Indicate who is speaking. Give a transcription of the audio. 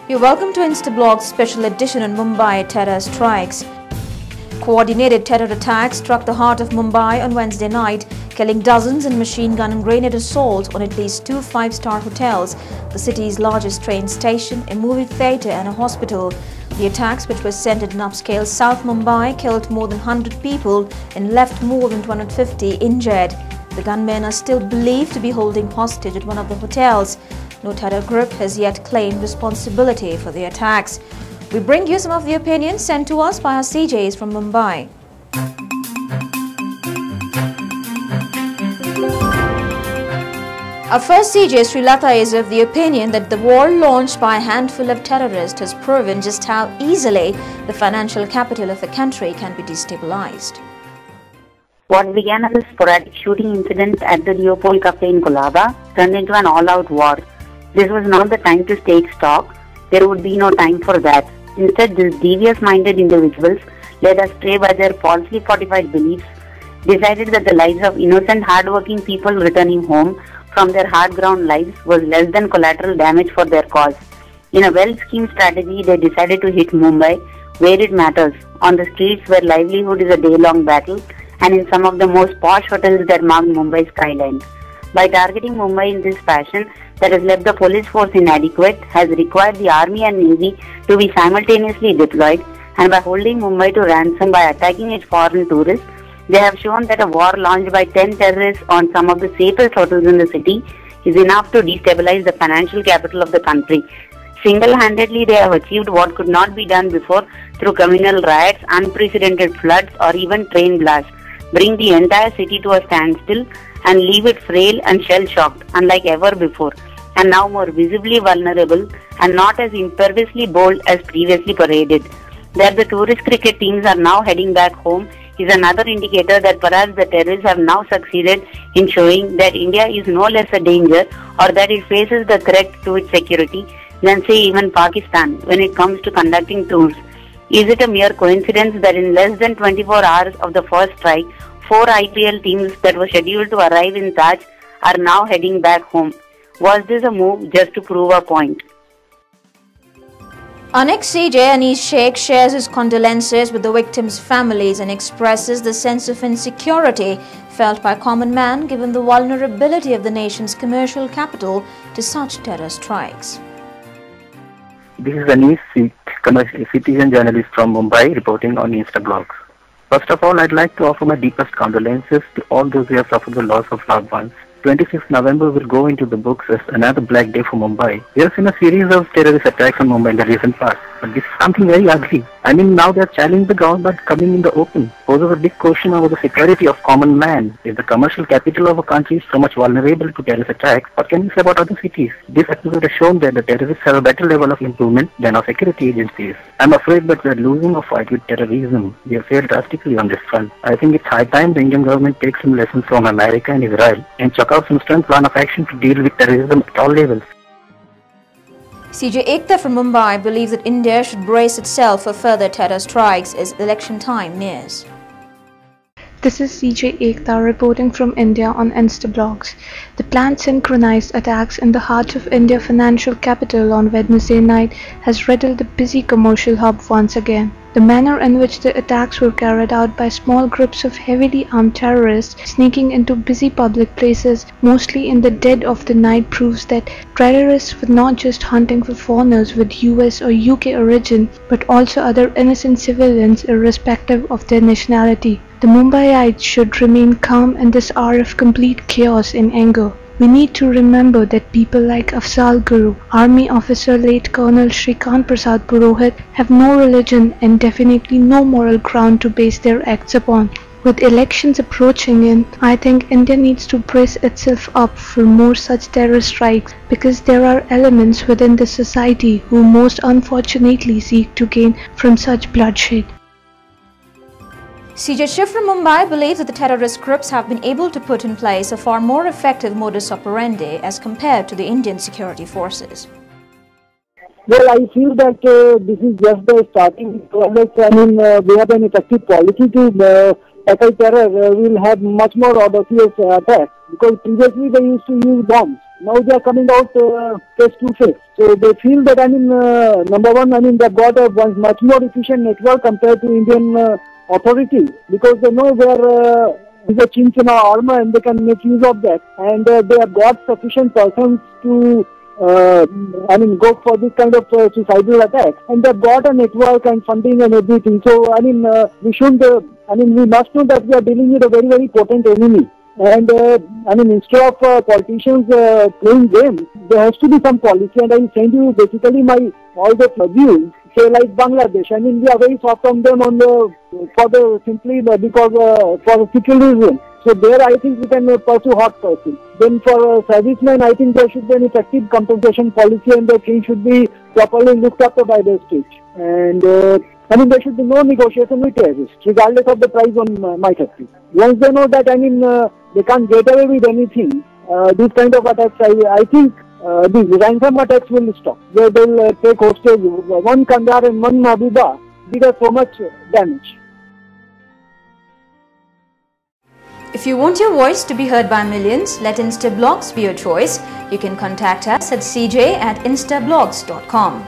Speaker 1: You're welcome to Instablogs special edition on Mumbai terror strikes. Coordinated terror attacks struck the heart of Mumbai on Wednesday night, killing dozens in machine gun and grenade assaults on at least two five-star hotels, the city's largest train station, a movie theatre and a hospital. The attacks, which were centered in upscale South Mumbai, killed more than 100 people and left more than 250 injured. The gunmen are still believed to be holding hostage at one of the hotels. No terror group has yet claimed responsibility for the attacks. We bring you some of the opinions sent to us by our CJs from Mumbai. Our first CJ, Srilata, is of the opinion that the war launched by a handful of terrorists has proven just how easily the financial capital of the country can be destabilized.
Speaker 2: What began as a sporadic shooting incident at the Leopold Cafe in Colaba turned into an all-out war. This was not the time to take stock. There would be no time for that. Instead, these devious-minded individuals, led astray by their falsely fortified beliefs, decided that the lives of innocent, hard-working people returning home from their hard-ground lives was less than collateral damage for their cause. In a well-schemed strategy, they decided to hit Mumbai, where it matters, on the streets where livelihood is a day-long battle, and in some of the most posh hotels that mark Mumbai's skyline. By targeting Mumbai in this fashion that has left the police force inadequate, has required the army and navy to be simultaneously deployed, and by holding Mumbai to ransom by attacking its foreign tourists, they have shown that a war launched by 10 terrorists on some of the safest hotels in the city is enough to destabilize the financial capital of the country. Single-handedly, they have achieved what could not be done before through communal riots, unprecedented floods, or even train blasts. Bring the entire city to a standstill and leave it frail and shell-shocked, unlike ever before, and now more visibly vulnerable and not as imperviously bold as previously paraded. That the tourist cricket teams are now heading back home is another indicator that perhaps the terrorists have now succeeded in showing that India is no less a danger, or that it faces the threat to its security than, say, even Pakistan when it comes to conducting tours. Is it a mere coincidence that in less than 24 hours of the first strike, 4 IPL teams that were scheduled to arrive in Taj are now heading back home? Was this a move just to prove a point?
Speaker 1: Our next CJ, Anis Sheikh, shares his condolences with the victims' families and expresses the sense of insecurity felt by common man given the vulnerability of the nation's commercial capital to such terror strikes.
Speaker 3: This is Anis Sheikh, commercial citizen journalist from Mumbai, reporting on Instablogs. First of all, I'd like to offer my deepest condolences to all those who have suffered the loss of loved ones. 26th November will go into the books as another black day for Mumbai. We have seen a series of terrorist attacks on Mumbai in the recent past, but this is something very ugly. I mean, now they are challenging the government coming in the open. Poses a big question over the security of common man. If the commercial capital of a country is so much vulnerable to terrorist attacks, what can we say about other cities? This episode has shown that the terrorists have a better level of improvement than our security agencies. I'm afraid that we are losing a fight with terrorism. We have failed drastically on this front. I think it's high time the Indian government takes some lessons from America and Israel and chalk out some stern plan of action to deal with terrorism at all levels.
Speaker 1: CJ Ekta from Mumbai believes that India should brace itself for further terror strikes as election time nears.
Speaker 4: This is CJ Ekta reporting from India on Instablogs. The planned synchronized attacks in the heart of India financial capital on Wednesday night has rattled the busy commercial hub once again. The manner in which the attacks were carried out by small groups of heavily armed terrorists sneaking into busy public places, mostly in the dead of the night, proves that terrorists were not just hunting for foreigners with US or UK origin, but also other innocent civilians irrespective of their nationality. The Mumbaiites should remain calm in this hour of complete chaos and anger. We need to remember that people like Afzal Guru, Army officer late Colonel Shrikant Prasad Purohit, have no religion and definitely no moral ground to base their acts upon. With elections approaching in, I think India needs to brace itself up for more such terror strikes, because there are elements within the society who most unfortunately seek to gain from such bloodshed.
Speaker 1: CJ Shiv from Mumbai believes that the terrorist groups have been able to put in place a far more effective modus operandi as compared to the Indian security forces.
Speaker 5: Well, I feel that this is just the starting. We have an effective policy to tackle terror. We will have much more audacious attacks, because previously they used to use bombs. now they are coming out face to face. So they feel that, number one, they've got a much more efficient network compared to Indian authorities, because they know where is a chinks in our armor and they can make use of that. And they have got sufficient persons to go for this kind of suicidal attack, and they've got a network and funding and everything. So we shouldn't. We must know that we are dealing with a very, very potent enemy. And instead of politicians playing games, there has to be some policy. And I will send you basically all the views. Say like Bangladesh, we are very soft on them simply because for secularism. So there I think we can pursue hot pursuit. Then for servicemen, I think there should be an effective compensation policy, and the thing should be properly looked after by the state. And there should be no negotiation with terrorists, regardless of the price on my country. Once they know that they can't get away with anything, these kind of attacks, I think these ransom attacks will stop. They will take hostage. One Kandahar and one Mahbuba did us so much damage.
Speaker 1: If you want your voice to be heard by millions, let Instablogs be your choice. You can contact us at cj@instablogs.com.